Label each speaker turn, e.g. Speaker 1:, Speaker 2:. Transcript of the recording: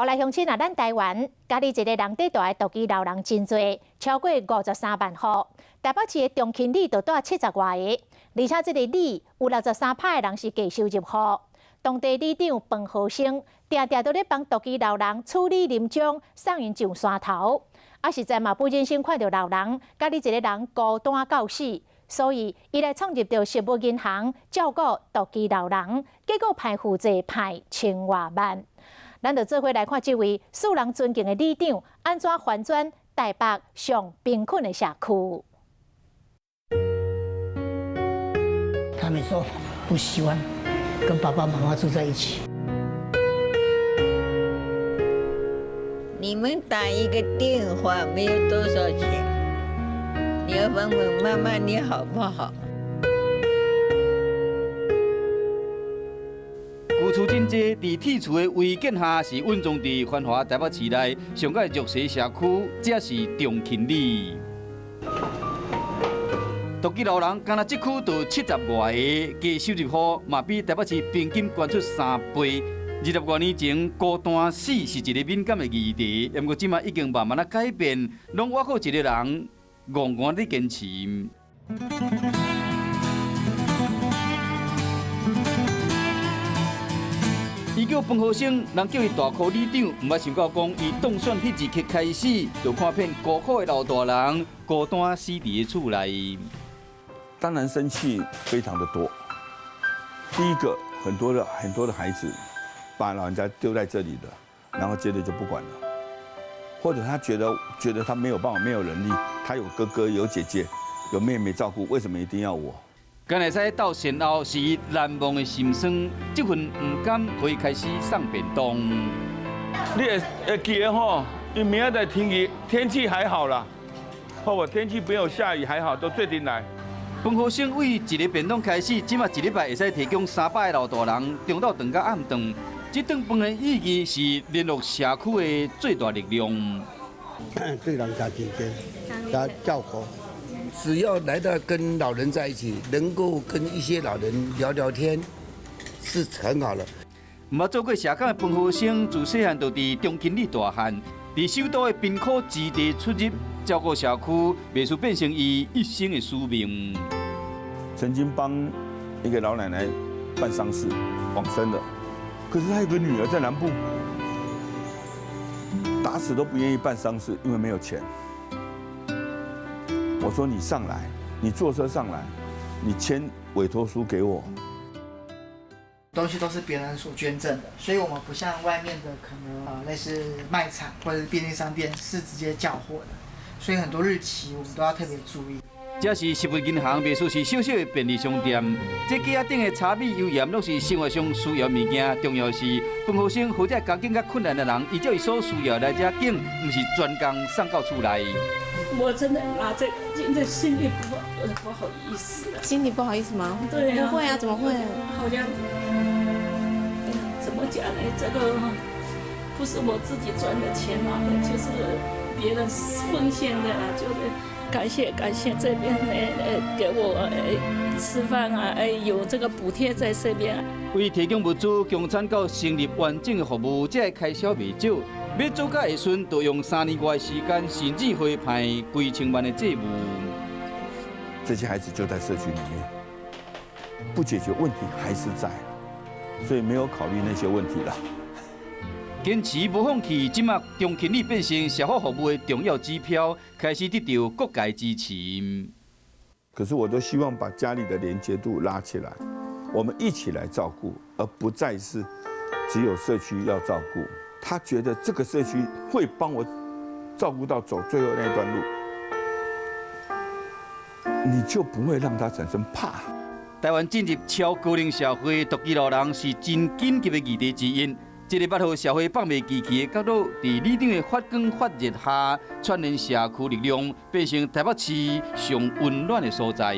Speaker 1: 后来乡亲啊，咱台湾家己一个人底大的独居老人真多，超过53万户。台北市的中勤里就带70外个，而且这个里有63%的人是低收入户。当地里长彭和生常常都咧帮独居老人处理临终，送因上山头。啊，实在嘛不忍心看到老人家己一个人孤单到死，所以伊来创立着食物银行，照顾独居老人，结果派负债派千外万。咱就做伙来看这位素人尊敬的里长，安怎反转台北上贫困的社区。
Speaker 2: 他们说不喜欢跟爸爸妈妈住在一起。
Speaker 3: 你们打一个电话没有多少钱，你要问问妈妈你好不好？
Speaker 4: 旧厝真济，伫铁厝的违建下是稳重伫繁华台北市内上个弱势社区，这是中勤里。独居老人干那这区就70外个，低收入户嘛比台北市平均悬出3倍。20多年前，孤单死是一个敏感的议题，不过即马已经慢慢啊改变，拢我靠一个人憨憨地坚持。伊叫彭和生，人叫伊大箍里长，毋捌想到讲，伊当选迄一刻开始，就看遍孤苦的老大人孤单死伫个厝内。
Speaker 5: 当然生气非常的多。第一个，很多的孩子把老人家丢在这里的，然后接着就不管了，或者他觉得他没有办法，没有能力，他有哥哥有姐姐有妹妹照顾，为什么一定要我？
Speaker 4: 敢会使到善后是伊难忘的心酸，这份不甘可以开始送便当。
Speaker 6: 你会记得吼，因明仔载天气还好啦，好不？天气没有下雨还好，都最近来。
Speaker 4: 彭和生为一个便当开始，即马一礼拜会使提供300个老大人，中昼顿到暗顿。这顿饭的意义是联络社区的最大力量。
Speaker 7: 对人家亲切，加照顾。只要来到跟老人在一起，能够跟一些老人聊聊天，是很好的。
Speaker 4: 毋捌做过社工的彭和生，自细汉就伫中勤里大汉，伫首都的贫苦之地出入，照顾社区，未输变成伊一生的使命。
Speaker 5: 曾经帮一个老奶奶办丧事，往生了，可是她有个女儿在南部，打死都不愿意办丧事，因为没有钱。我说你上来，你坐车上来，你签委托书给我。
Speaker 8: 东西都是别人所捐赠的，所以我们不像外面的可能类似卖场或者是便利商店是直接叫货的，所以很多日期我们都要特别注意。
Speaker 4: 这是食物银行，袂输是小小的便利商店。这架顶的茶米、油盐，拢是生活上需要物件。重要是，彭和生或者家境较困难的人，依照伊所需要来这景，不是专工送到厝内。
Speaker 9: 我真的拿这个现在心里不好意思了。
Speaker 10: 心里不好意思吗？
Speaker 9: 对啊。
Speaker 10: 不会啊，怎么会？
Speaker 9: 好像，怎么讲呢？这个不是我自己赚的钱拿的，就是别人奉献的啦，就是。感谢这边给我吃饭啊，有这个补贴在这边。
Speaker 4: 为提供物资，共产到成立完整的服务，这开销未少。要做到会顺，就用3年外的时间，甚至会派几千万的债务。
Speaker 5: 这些孩子就在社区里面，不解决问题还是在，所以没有考虑那些问题了。
Speaker 4: 坚持不放弃，即马中勤里变成社会服务的重要指标，开始得到各界支持。
Speaker 5: 可是我都希望把家里的连结度拉起来，我们一起来照顾，而不再是只有社区要照顾。他觉得这个社区会帮我照顾到走最后那一段路，你就不会让他产生怕。
Speaker 4: 台湾进入超高龄社会，独居老人是真紧急的议题之一。这个8号社会放袂记起的角度，伫里长的发光发热下，串联社区力量，变成台北市上温暖的所在。